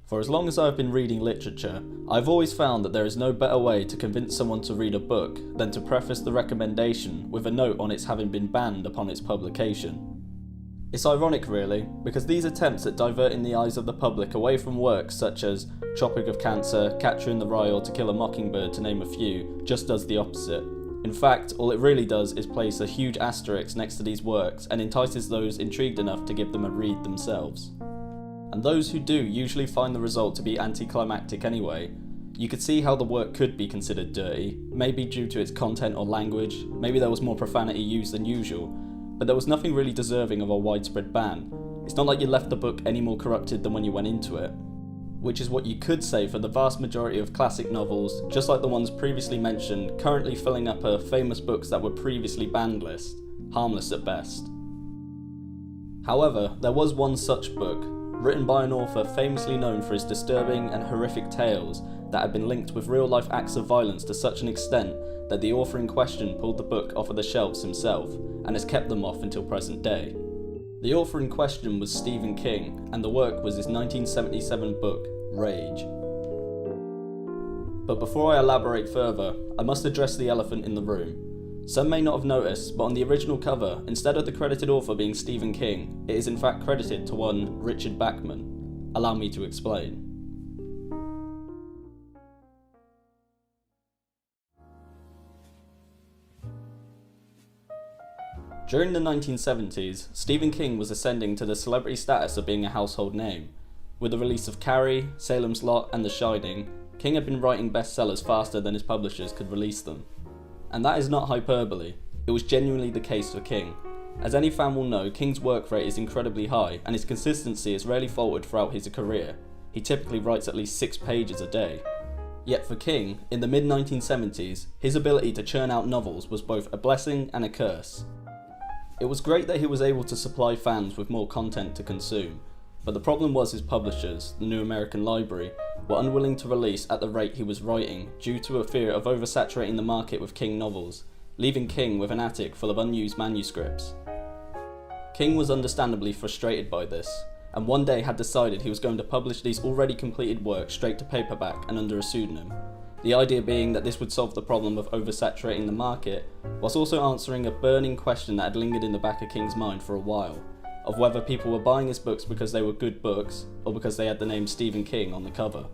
For as long as I have been reading literature, I've always found that there is no better way to convince someone to read a book than to preface the recommendation with a note on its having been banned upon its publication. It's ironic really, because these attempts at diverting the eyes of the public away from works such as Tropic of Cancer, Catcher in the Rye or To Kill a Mockingbird to name a few, just does the opposite. In fact, all it really does is place a huge asterisk next to these works and entices those intrigued enough to give them a read themselves. And those who do usually find the result to be anticlimactic anyway. You could see how the work could be considered dirty, maybe due to its content or language, maybe there was more profanity used than usual, but there was nothing really deserving of a widespread ban. It's not like you left the book any more corrupted than when you went into it. Which is what you could say for the vast majority of classic novels, just like the ones previously mentioned, currently filling up a famous books that were previously banned list, harmless at best. However, there was one such book, written by an author famously known for his disturbing and horrific tales that had been linked with real-life acts of violence to such an extent that the author in question pulled the book off of the shelves himself, and has kept them off until present day. The author in question was Stephen King, and the work was his 1977 book, Rage. But before I elaborate further, I must address the elephant in the room. Some may not have noticed, but on the original cover, instead of the credited author being Stephen King, it is in fact credited to one Richard Bachman. Allow me to explain. During the 1970s, Stephen King was ascending to the celebrity status of being a household name. With the release of Carrie, Salem's Lot and The Shining, King had been writing bestsellers faster than his publishers could release them. And that is not hyperbole, it was genuinely the case for King. As any fan will know, King's work rate is incredibly high and his consistency is rarely faltered throughout his career. He typically writes at least 6 pages a day. Yet for King, in the mid-1970s, his ability to churn out novels was both a blessing and a curse. It was great that he was able to supply fans with more content to consume, but the problem was his publishers, the New American Library, were unwilling to release at the rate he was writing due to a fear of oversaturating the market with King novels, leaving King with an attic full of unused manuscripts. King was understandably frustrated by this, and one day had decided he was going to publish these already completed works straight to paperback and under a pseudonym. The idea being that this would solve the problem of oversaturating the market, whilst also answering a burning question that had lingered in the back of King's mind for a while, of whether people were buying his books because they were good books, or because they had the name Stephen King on the cover.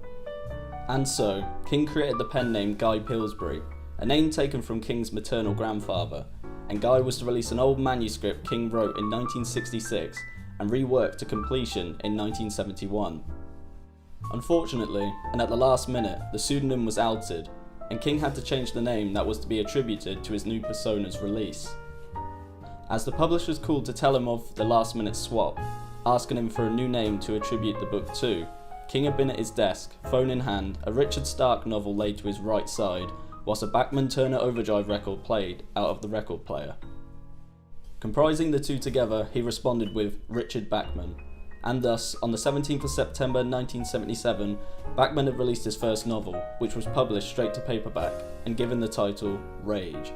And so, King created the pen name Guy Pillsbury, a name taken from King's maternal grandfather, and Guy was to release an old manuscript King wrote in 1966 and reworked to completion in 1971. Unfortunately, and at the last minute, the pseudonym was outed, and King had to change the name that was to be attributed to his new persona's release. As the publishers called to tell him of the last minute swap, asking him for a new name to attribute the book to, King had been at his desk, phone in hand, a Richard Stark novel laid to his right side, whilst a Bachman Turner Overdrive record played out of the record player. Comprising the two together, he responded with Richard Bachman. And thus, on the 17th of September 1977, Bachman had released his first novel, which was published straight to paperback, and given the title, Rage.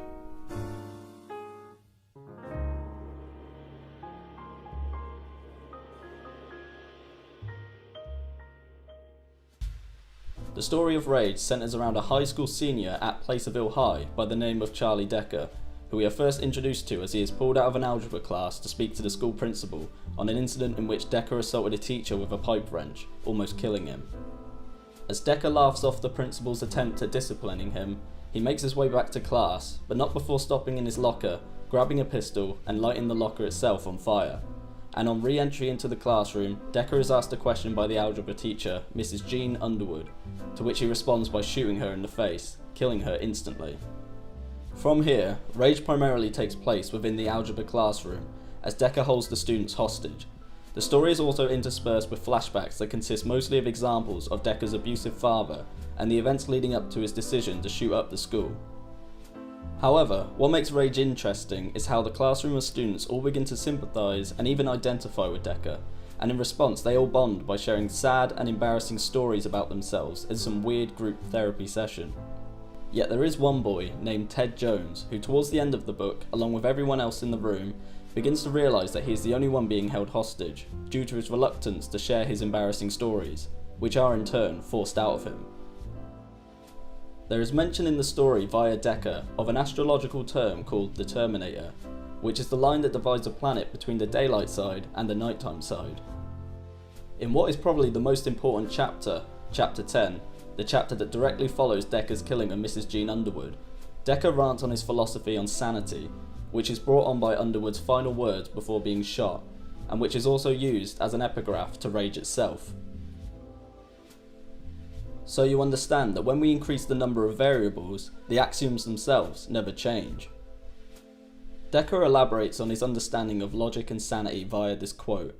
The story of Rage centres around a high school senior at Placerville High by the name of Charlie Decker, who we are first introduced to as he is pulled out of an algebra class to speak to the school principal on an incident in which Decker assaulted a teacher with a pipe wrench, almost killing him. As Decker laughs off the principal's attempt at disciplining him, he makes his way back to class, but not before stopping in his locker, grabbing a pistol and lighting the locker itself on fire. And on re-entry into the classroom, Decker is asked a question by the algebra teacher, Mrs. Jean Underwood, to which he responds by shooting her in the face, killing her instantly. From here, Rage primarily takes place within the algebra classroom, as Decker holds the students hostage. The story is also interspersed with flashbacks that consist mostly of examples of Decker's abusive father and the events leading up to his decision to shoot up the school. However, what makes Rage interesting is how the classroom of students all begin to sympathise and even identify with Decker, and in response they all bond by sharing sad and embarrassing stories about themselves in some weird group therapy session. Yet there is one boy named Ted Jones who towards the end of the book, along with everyone else in the room, begins to realise that he is the only one being held hostage, due to his reluctance to share his embarrassing stories, which are in turn forced out of him. There is mention in the story via Decker of an astrological term called the Terminator, which is the line that divides a planet between the daylight side and the nighttime side. In what is probably the most important chapter, Chapter 10, the chapter that directly follows Decker's killing of Mrs. Jean Underwood, Decker rants on his philosophy on sanity, which is brought on by Underwood's final words before being shot, and which is also used as an epigraph to Rage itself. So you understand that when we increase the number of variables, the axioms themselves never change. Decker elaborates on his understanding of logic and sanity via this quote,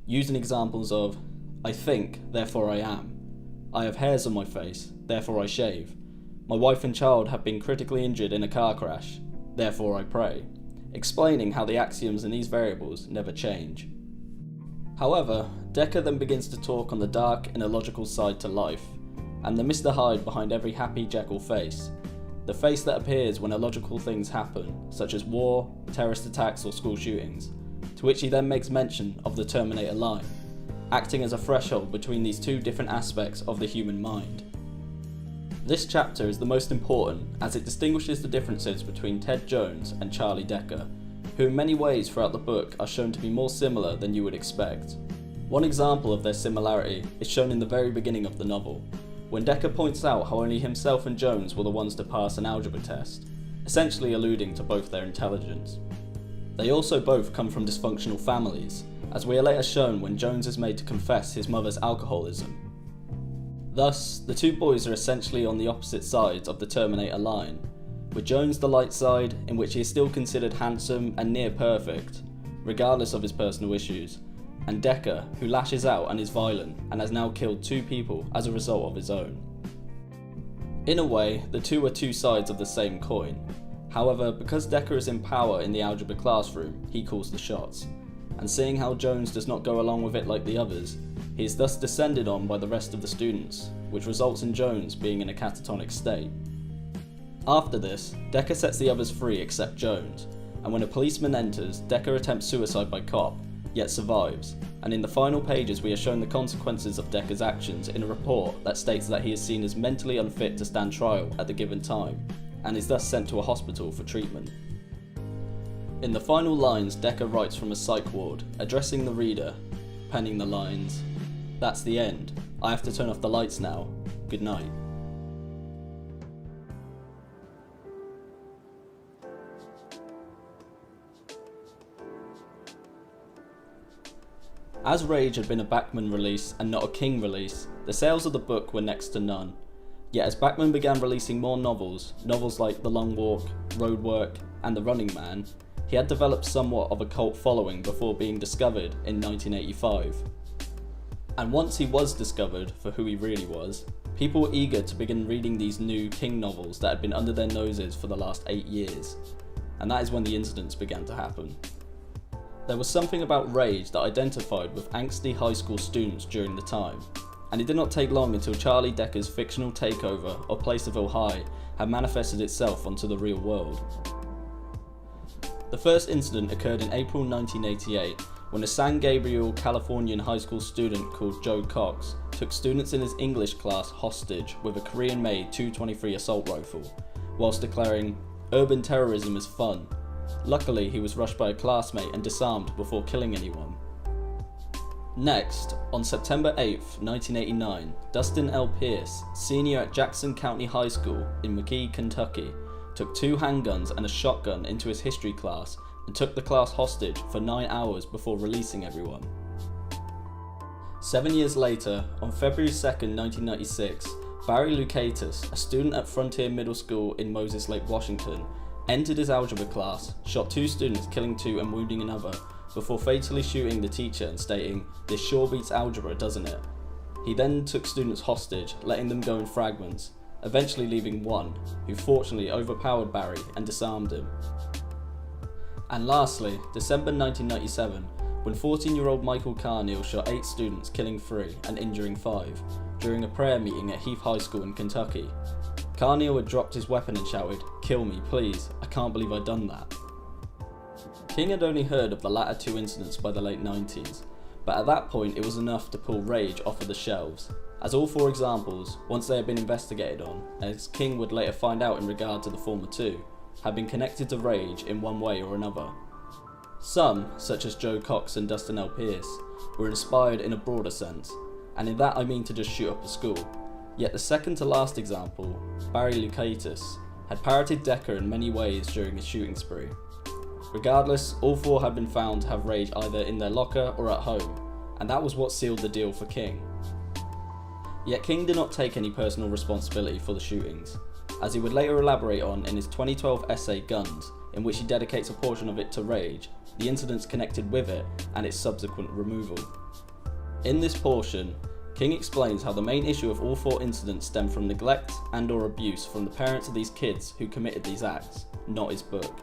using examples of, "I think, therefore I am. I have hairs on my face, therefore I shave. My wife and child have been critically injured in a car crash, therefore I pray," explaining how the axioms in these variables never change. However, Decker then begins to talk on the dark and illogical side to life, and the Mr. Hyde behind every happy Jekyll face, the face that appears when illogical things happen, such as war, terrorist attacks or school shootings, to which he then makes mention of the Terminator line, acting as a threshold between these two different aspects of the human mind. This chapter is the most important as it distinguishes the differences between Ted Jones and Charlie Decker, who in many ways throughout the book are shown to be more similar than you would expect. One example of their similarity is shown in the very beginning of the novel, when Decker points out how only himself and Jones were the ones to pass an algebra test, essentially alluding to both their intelligence. They also both come from dysfunctional families, as we are later shown when Jones is made to confess his mother's alcoholism. Thus, the two boys are essentially on the opposite sides of the Terminator line, with Jones the light side, in which he is still considered handsome and near perfect, regardless of his personal issues, and Decker, who lashes out and is violent and has now killed two people as a result of his own. In a way, the two are two sides of the same coin. However, because Decker is in power in the algebra classroom, he calls the shots, and seeing how Jones does not go along with it like the others, he is thus descended on by the rest of the students, which results in Jones being in a catatonic state. After this, Decker sets the others free except Jones, and when a policeman enters, Decker attempts suicide by cop, yet survives, and in the final pages we are shown the consequences of Decker's actions in a report that states that he is seen as mentally unfit to stand trial at the given time, and is thus sent to a hospital for treatment. In the final lines, Decker writes from a psych ward, addressing the reader, penning the lines, "That's the end. I have to turn off the lights now. Good night." As Rage had been a Bachman release and not a King release, the sales of the book were next to none. Yet as Bachman began releasing more novels like The Long Walk, Roadwork, and The Running Man, he had developed somewhat of a cult following before being discovered in 1985. And once he was discovered for who he really was, people were eager to begin reading these new King novels that had been under their noses for the last 8 years. And that is when the incidents began to happen. There was something about Rage that identified with angsty high school students during the time, and it did not take long until Charlie Decker's fictional takeover of Placerville High had manifested itself onto the real world. The first incident occurred in April 1988 when a San Gabriel, Californian high school student called Joe Cox took students in his English class hostage with a Korean-made .223 assault rifle, whilst declaring, "Urban terrorism is fun." Luckily, he was rushed by a classmate and disarmed before killing anyone. Next, on September 8, 1989, Dustin L. Pierce, senior at Jackson County High School in McKee, Kentucky, took 2 handguns and a shotgun into his history class and took the class hostage for 9 hours before releasing everyone. 7 years later, on February 2, 1996, Barry Lukatis, a student at Frontier Middle School in Moses Lake, Washington, entered his algebra class, shot 2 students, killing 2 and wounding another, before fatally shooting the teacher and stating, "This sure beats algebra, doesn't it?" He then took students hostage, letting them go in fragments, eventually leaving 1, who fortunately overpowered Barry and disarmed him. And lastly, December 1997, when 14-year-old Michael Carneal shot 8 students, killing 3 and injuring 5, during a prayer meeting at Heath High School in Kentucky. Carneal had dropped his weapon and shouted, "Kill me, please, I can't believe I'd done that." King had only heard of the latter 2 incidents by the late 90s, but at that point it was enough to pull Rage off of the shelves. as all four examples, once they had been investigated on, as King would later find out in regard to the former two, had been connected to rage in one way or another. Some, such as Joe Cox and Dustin L. Pierce, were inspired in a broader sense, and in that I mean to just shoot up a school. Yet the second to last example, Barry Lukaitis, had parroted Decker in many ways during his shooting spree. Regardless, all four had been found to have rage either in their locker or at home, and that was what sealed the deal for King. Yet King did not take any personal responsibility for the shootings, as he would later elaborate on in his 2012 essay Guns, in which he dedicates a portion of it to rage, the incidents connected with it, and its subsequent removal. In this portion, King explains how the main issue of all four incidents stemmed from neglect and/or abuse from the parents of these kids who committed these acts, not his book.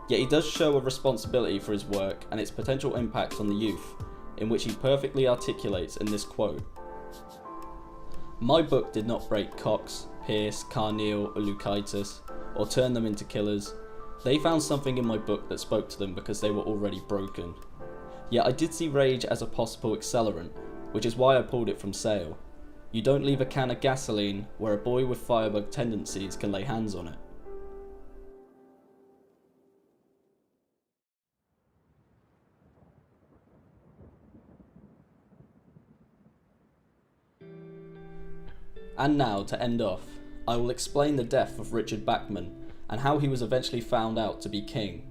Yet he does show a responsibility for his work and its potential impact on the youth, in which he perfectly articulates in this quote: "My book did not break Cox, Pierce, Carneal, or Lukaitis, or turn them into killers. They found something in my book that spoke to them because they were already broken. Yet I did see rage as a possible accelerant, which is why I pulled it from sale. You don't leave a can of gasoline where a boy with firebug tendencies can lay hands on it." And now, to end off, I will explain the death of Richard Bachman and how he was eventually found out to be King.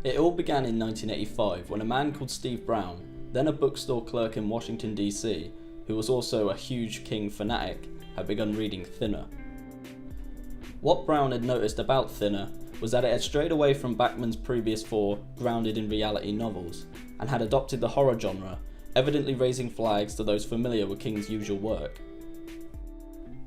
It all began in 1985 when a man called Steve Brown, then a bookstore clerk in Washington DC, who was also a huge King fanatic, had begun reading Thinner. What Brown had noticed about Thinner was that it had strayed away from Bachman's previous four grounded in reality novels, and had adopted the horror genre, evidently raising flags to those familiar with King's usual work.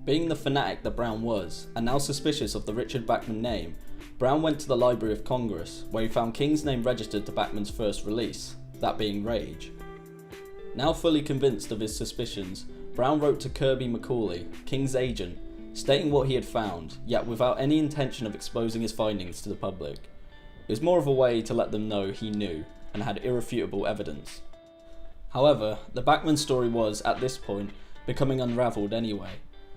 Being the fanatic that Brown was, and now suspicious of the Richard Bachman name, Brown went to the Library of Congress, where he found King's name registered to Bachman's first release, that being Rage. Now fully convinced of his suspicions, Brown wrote to Kirby McCauley, King's agent, stating what he had found, yet without any intention of exposing his findings to the public. It was more of a way to let them know he knew, and had irrefutable evidence. However, the Bachman story was, at this point, becoming unravelled anyway,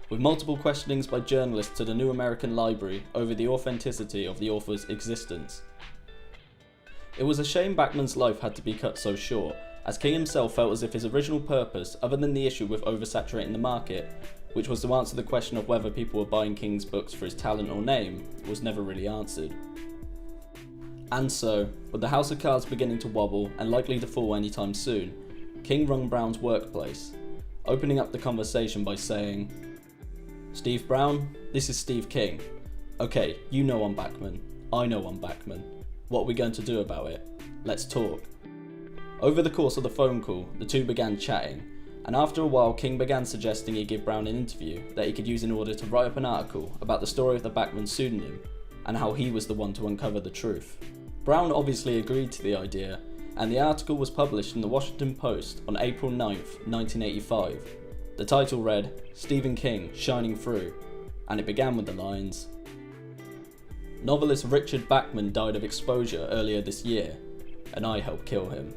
with multiple questionings by journalists to the New American Library over the authenticity of the author's existence. It was a shame Bachman's life had to be cut so short, as King himself felt as if his original purpose, other than the issue with oversaturating the market, which was to answer the question of whether people were buying King's books for his talent or name, was never really answered. And so, with the house of cards beginning to wobble and likely to fall anytime soon, King rung Brown's workplace, opening up the conversation by saying, "Steve Brown, this is Steve King. Okay, you know I'm Bachman. I know I'm Bachman. What are we going to do about it? Let's talk." Over the course of the phone call, the two began chatting, and after a while King began suggesting he give Brown an interview that he could use in order to write up an article about the story of the Bachman pseudonym, and how he was the one to uncover the truth. Brown obviously agreed to the idea, and the article was published in the Washington Post on April 9th, 1985. The title read, "Stephen King, Shining Through," and it began with the lines, "Novelist Richard Bachman died of exposure earlier this year, and I helped kill him."